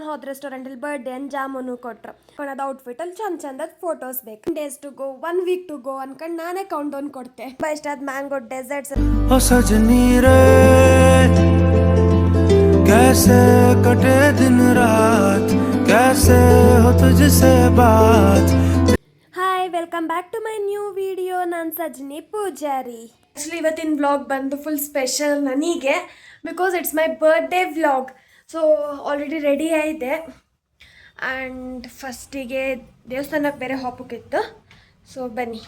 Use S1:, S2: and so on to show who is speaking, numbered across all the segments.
S1: ನಾನು ಹೋದ ರೆಸ್ಟೋರೆಂಟಲ್ಲಿ ಬರ್ಡೇ ಅಂತ ಜಾಮೂನು ಕೊಟ್ರು. ಅದು ಔಟ್ಫಿಟಲ್ಲಿ ಚಂದದ ಫೋಟೋಸ್ ಬೇಕು. Days to go, 1 week to go ಅನ್ಕೊಂಡು ನಾನೇ ಕೌಂಟ್ ಡೌನ್ ಕೊಡ್ತೆ. ಇಷ್ಟ ಆದ ಮ್ಯಾಂಗೋ ಡೆಸರ್ಟ್ಸ್. कैसे कटे दिन रात कैसे हो तुझसे बात. Hi, welcome back to my new video. ನಾನು ಸಜ್ನಿ ಪೂಜಾರಿ. ಆ್ಯಕ್ಚುಲಿ ಇವತ್ತಿನ ವ್ಲಾಗ್ ಬಂದು ಫುಲ್ ಸ್ಪೆಷಲ್ ನನಗೆ, because it's my birthday vlog. So already ready ಆಗಿದೆ ಆ್ಯಂಡ್ ಫಸ್ಟಿಗೆ ದೇವಸ್ಥಾನಕ್ಕೆ ಬೇರೆ ಹೋಗೋಕ್ಕಿತ್ತು. ಸೊ ಬನ್ನಿ,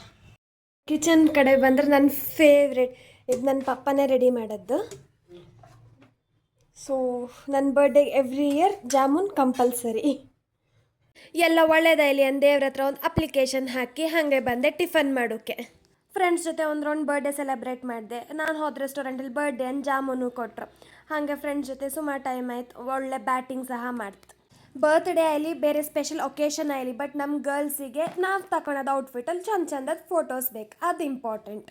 S1: ಕಿಚನ್ ಕಡೆ ಬಂದರೆ ನನ್ನ ಫೇವ್ರೆಟ್ ಇದು ನನ್ನ ಪಪ್ಪನೇ ರೆಡಿ ಮಾಡೋದು. ಸೊ ನನ್ನ ಬರ್ಡೇಗೆ ಎವ್ರಿ ಇಯರ್ ಜಾಮೂನ್ ಕಂಪಲ್ಸರಿ. ಎಲ್ಲ ಒಳ್ಳೇದಾಗಲಿ ಅಂತ ದೇವ್ರ ಹತ್ರ ಒಂದು ಅಪ್ಲಿಕೇಶನ್ ಹಾಕಿ ಹಾಗೆ ಬಂದೆ ಟಿಫನ್ ಮಾಡೋಕ್ಕೆ. ಫ್ರೆಂಡ್ಸ್ ಜೊತೆ ಒಂದು ರೌಂಡ್ ಬರ್ಡೇ ಸೆಲೆಬ್ರೇಟ್ ಮಾಡಿದೆ. ನಾನು ಹೋದ ರೆಸ್ಟೋರೆಂಟಲ್ಲಿ ಬರ್ಡೇ ಅಂತ ಜಾಮೂನು ಕೊಟ್ಟರು. ಹಾಗೆ ಫ್ರೆಂಡ್ಸ್ ಜೊತೆ ಸುಮಾರು ಟೈಮ್ ಆಯ್ತು. ಒಳ್ಳೆ ಬ್ಯಾಟಿಂಗ್ ಸಹ ಮಾಡ್ತು. ಬರ್ತ್ಡೇ ಆಗಲಿ ಬೇರೆ ಸ್ಪೆಷಲ್ ಒಕೇಶನ್ ಆಗಲಿ, ಬಟ್ ನಮ್ಮ ಗರ್ಲ್ಸಿಗೆ ನಾವು ತಗೊಳೋದು ಔಟ್ಫಿಟಲ್ಲಿ ಚಂದದ ಫೋಟೋಸ್ ಬೇಕು, ಅದು ಇಂಪಾರ್ಟೆಂಟ್.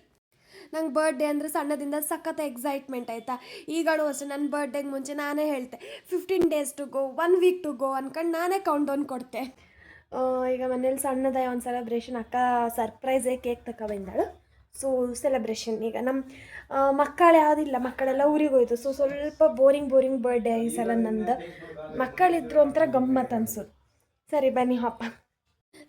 S1: ನಂಗೆ ಬರ್ಡೇ ಅಂದರೆ ಸಣ್ಣದಿಂದ ಸಖತ್ ಎಕ್ಸೈಟ್ಮೆಂಟ್ ಆಯಿತಾ. ಈಗಳು ಅಷ್ಟೇ ನನ್ನ ಬರ್ಡೇಗೆ ಮುಂಚೆ ನಾನೇ ಹೇಳ್ತೆ 15 days to go, 1 week to go ಅನ್ಕೊಂಡು ನಾನೇ ಕೌಂಟ್ ಡೌನ್ ಕೊಡ್ತೆ. ಈಗ ಮನೇಲಿ ಸಣ್ಣದಾಗಿ ಒಂದು ಸೆಲೆಬ್ರೇಷನ್, ಅಕ್ಕ ಸರ್ಪ್ರೈಸೇ ಕೇಕ್ ತಗೊಬಂದಾಳು. ಸೊ ಸೆಲೆಬ್ರೇಷನ್ ಈಗ ನಮ್ಮ ಮಕ್ಕಳು ಯಾವುದಿಲ್ಲ, ಮಕ್ಕಳೆಲ್ಲ ಊರಿಗೆ ಹೋಯ್ತು. ಸೊ ಸ್ವಲ್ಪ ಬೋರಿಂಗ್ ಬರ್ಡೇ ಈ ಸಲ ನಂದು. ಮಕ್ಕಳಿದ್ರು ಒಂಥರ ಗಮ್ಮತ್ತು ಅನ್ಸೋದು. ಸರಿ ಬನ್ನಿ ಹಪ್ಪ.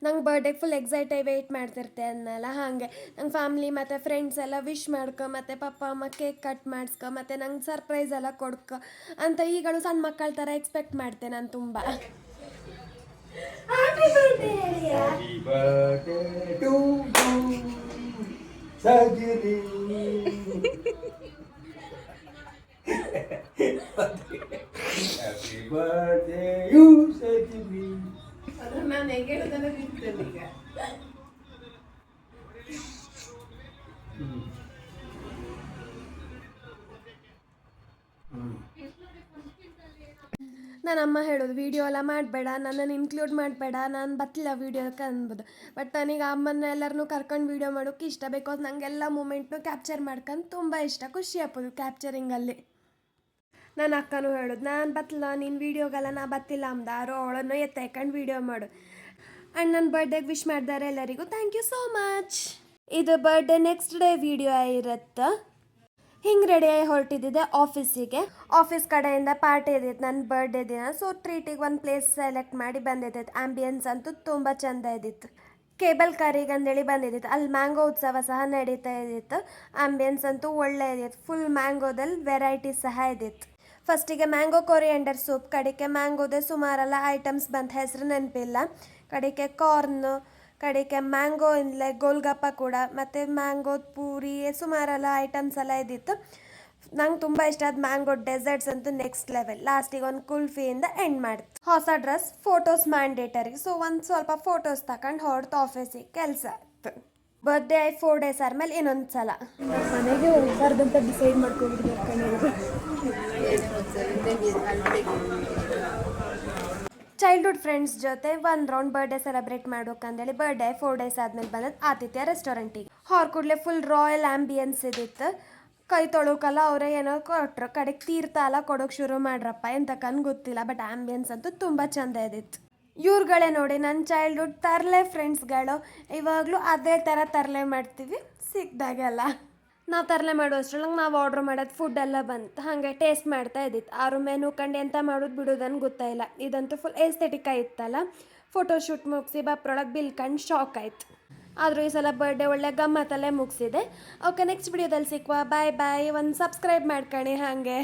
S1: ನಂಗೆ ಬರ್ಡೇಗೆ ಫುಲ್ ಎಕ್ಸೈಟಾಗಿ ವೆಯ್ಟ್ ಮಾಡ್ತಿರ್ತೆ ಅನ್ನಲ್ಲ, ಹಾಗೆ ನಂಗೆ ಫ್ಯಾಮ್ಲಿ ಮತ್ತು ಫ್ರೆಂಡ್ಸ್ ಎಲ್ಲ ವಿಶ್ ಮಾಡ್ಕೊ, ಮತ್ತು ಪಪ್ಪ ಅಮ್ಮ ಕೇಕ್ ಕಟ್ ಮಾಡಿಸ್ಕೊ, ಮತ್ತು ನಂಗೆ ಸರ್ಪ್ರೈಸ್ ಎಲ್ಲ ಕೊಡ್ಕೊ ಅಂತ ಈಗಳು ಸಣ್ಣ ಮಕ್ಕಳ ಥರ ಎಕ್ಸ್ಪೆಕ್ಟ್ ಮಾಡ್ತೆ ನಾನು ತುಂಬ. ನಾನು ಹೇಗೆ ಹೇಳೋದನ್ನ ನಿಂತೇನೆ ಈಗ. ನನ್ನ ಅಮ್ಮ ಹೇಳೋದು ವಿಡಿಯೋ ಎಲ್ಲ ಮಾಡಬೇಡ, ನನ್ನನ್ನು ಇನ್ಕ್ಲೂಡ್ ಮಾಡಬೇಡ, ನಾನು ಬತ್ತಿಲ್ಲ ವೀಡಿಯೋಕ್ಕೆ ಅನ್ಬೋದು. ಬಟ್ ನನಗೆ ಅಮ್ಮನ ಎಲ್ಲರನ್ನೂ ಕರ್ಕೊಂಡು ವೀಡಿಯೋ ಮಾಡೋಕ್ಕೆ ಇಷ್ಟ. ಬಿಕಾಸ್ ನನಗೆಲ್ಲ ಮೂಮೆಂಟ್ನು ಕ್ಯಾಪ್ಚರ್ ಮಾಡ್ಕೊಂಡು ತುಂಬ ಇಷ್ಟ, ಖುಷಿ ಆಗ್ಬೋದು ಕ್ಯಾಪ್ಚರಿಂಗಲ್ಲಿ. ನನ್ನ ಅಕ್ಕನೂ ಹೇಳೋದು ನಾನು ಬತ್ತಿಲ್ಲ ನೀನು ವೀಡಿಯೋಗೆಲ್ಲ, ನಾ ಬತ್ತಿಲ್ಲ ಅಂದಾರೋ ಅವಳನ್ನು ಎತ್ತಾಕೊಂಡು ವೀಡಿಯೋ ಮಾಡು. ಆ್ಯಂಡ್ ನನ್ನ ಬರ್ಡೇಗೆ ವಿಶ್ ಮಾಡಿದ್ದಾರೆ ಎಲ್ಲರಿಗೂ ಥ್ಯಾಂಕ್ ಯು ಸೋ ಮಚ್. ಇದು ಬರ್ಡೇ ನೆಕ್ಸ್ಟ್ ಡೇ ವಿಡಿಯೋ ಇರುತ್ತೆ. ಹಿಂಗೆ ರೆಡಿಯಾಗಿ ಹೊರಟಿದ್ದಿದೆ ಆಫೀಸಿಗೆ. ಆಫೀಸ್ ಕಡೆಯಿಂದ ಪಾರ್ಟಿ ಇದ್ದಿತ್ತು ನನ್ನ ಬರ್ಡೇ ದಿನ. ಸೊ ಟ್ರೀಟಿಗೆ ಒಂದು ಪ್ಲೇಸ್ ಸೆಲೆಕ್ಟ್ ಮಾಡಿ ಬಂದಿದ್ದೈತೆ. ಆ್ಯಂಬಿಯನ್ಸ್ ಅಂತೂ ತುಂಬ ಚೆಂದ ಇದ್ದಿತ್ತು. ಕೇಬಲ್ ಕಾರಿಗೆ ಅಂದೇಳಿ ಬಂದಿದ್ದಿತ್ತು. ಅಲ್ಲಿ ಮ್ಯಾಂಗೋ ಉತ್ಸವ ಸಹ ನಡೀತಾ ಇದ್ದಿತ್ತು. ಆ್ಯಂಬಿಯನ್ಸ್ ಅಂತೂ ಒಳ್ಳೆ ಇದ್ದಿತ್ತು. ಫುಲ್ ಮ್ಯಾಂಗೋದಲ್ಲಿ ವೆರೈಟೀಸ್ ಸಹ ಇದ್ದಿತ್ತು. ಫಸ್ಟಿಗೆ ಮ್ಯಾಂಗೋ ಕೊರಿಯಂಡರ್ ಸೂಪ್, ಕಡೆಗೆ ಮ್ಯಾಂಗೋದೇ ಸುಮಾರೆಲ್ಲ ಐಟಮ್ಸ್ ಬಂದ ಹೆಸರು ನೆನಪಿಲ್ಲ. ಕಡೆಗೆ ಕಾರ್ನ್, ಕಡೆಗೆ ಮ್ಯಾಂಗೋ ಇಂದಲೇ ಗೋಲ್ಗಪ್ಪ ಕೂಡ, ಮತ್ತು ಮ್ಯಾಂಗೋದ ಪೂರಿ, ಸುಮಾರೆಲ್ಲ ಐಟಮ್ಸ್ ಎಲ್ಲ ಇದ್ದಿತ್ತು. ನಂಗೆ ತುಂಬ ಇಷ್ಟ ಆದ ಮ್ಯಾಂಗೋ ಡೆಸರ್ಟ್ಸ್ ಅಂತೂ ನೆಕ್ಸ್ಟ್ ಲೆವೆಲ್. ಲಾಸ್ಟಿಗೆ ಒಂದು ಕುಲ್ಫಿಯಿಂದ ಎಂಡ್ ಮಾಡ್ತು. ಹೊಸ ಡ್ರೆಸ್, ಫೋಟೋಸ್ ಮ್ಯಾಂಡೇಟರಿ. ಸೊ ಒಂದು ಸ್ವಲ್ಪ ಫೋಟೋಸ್ ತಗೊಂಡು ಹೊರತು ಆಫೀಸಿಗೆ ಕೆಲಸ ಆಯ್ತು. ಬರ್ಡೇ 4 ಡೇಸ್ ಆದಮೇಲೆ ಇನ್ನೊಂದು ಸಲ ಮನೆಗೆ ಹೋಗ್ಬಾರ್ದಂತ ಡಿಸೈಡ್ ಮಾಡ್ಕೊಂಡ್ಬಿಟ್ಟಿದ್ದೆ. ಚೈಲ್ಡ್ಹುಡ್ ಫ್ರೆಂಡ್ಸ್ ಜೊತೆ ಒಂದು ರೌಂಡ್ ಬರ್ಡೇ ಸೆಲೆಬ್ರೇಟ್ ಮಾಡೋಕಂದೇಳಿ ಬರ್ಡೇ 4 ಡೇಸ್ ಆದಮೇಲೆ ಬಂದದ್ದು ಆತಿಥ್ಯ ರೆಸ್ಟೋರೆಂಟಿಗೆ. ಹೊರ ಕೂಡಲೇ ಫುಲ್ ರಾಯಲ್ ಆ್ಯಂಬಿಯನ್ಸ್ ಇದ್ದಿತ್ತು. ಕೈ ತೊಳೋಕಲ್ಲ ಅವರೇ ಏನೋ ಕೊಟ್ಟರು. ಕಡೆಗೆ ತೀರ್ಥ ಎಲ್ಲ ಕೊಡೋಕೆ ಶುರು ಮಾಡ್ರಪ್ಪ, ಎಂತಕ್ಕನ್ನು ಗೊತ್ತಿಲ್ಲ. ಬಟ್ ಆ್ಯಂಬಿಯನ್ಸ್ ಅಂತೂ ತುಂಬ ಚೆಂದ ಇದ್ದಿತ್ತು. ಇವ್ರುಗಳೇ ನೋಡಿ ನನ್ನ ಚೈಲ್ಡ್ಹುಡ್ ತರಲೆ ಫ್ರೆಂಡ್ಸ್ಗಳು. ಇವಾಗಲೂ ಅದೇ ಥರ ತರಲೆ ಮಾಡ್ತೀವಿ ಸಿಕ್ದಾಗೆಲ್ಲ. ನಾವು ತರಲೆ ಮಾಡೋ ಅಷ್ಟರೊಳಗೆ ನಾವು ಆರ್ಡ್ರ್ ಮಾಡೋದು ಫುಡ್ ಎಲ್ಲ ಬಂತು. ಹಾಗೆ ಟೇಸ್ಟ್ ಮಾಡ್ತಾ ಇದ್ದಿತ್ತು. ಆರು ಮೆನು ಕಂಡು ಎಂತ ಮಾಡೋದು ಬಿಡೋದನ್ನು ಗೊತ್ತಾಯಿಲ್ಲ. ಇದಂತೂ ಫುಲ್ ಎಸ್ಥೆಟಿಕ್ ಆಗಿತ್ತಲ್ಲ. ಫೋಟೋಶೂಟ್ ಮುಗಿಸಿ ಬಪ್ರೊಳಗೆ ಬಿಲ್ ಕಂಡು ಶಾಕ್ ಆಯಿತು. ಆದರೂ ಈ ಸಲ ಬರ್ಡೇ ಒಳ್ಳೆ ಗಮ್ಮತ್ತಲ್ಲೇ ಮುಗಿಸಿದೆ. ಓಕೆ, ನೆಕ್ಸ್ಟ್ ವಿಡಿಯೋದಲ್ಲಿ ಸಿಕ್ಕುವ. ಬಾಯ್ ಬಾಯ್. ಒಂದು ಸಬ್ಸ್ಕ್ರೈಬ್ ಮಾಡ್ಕೊಳ್ಳಿ ಹಾಗೆ.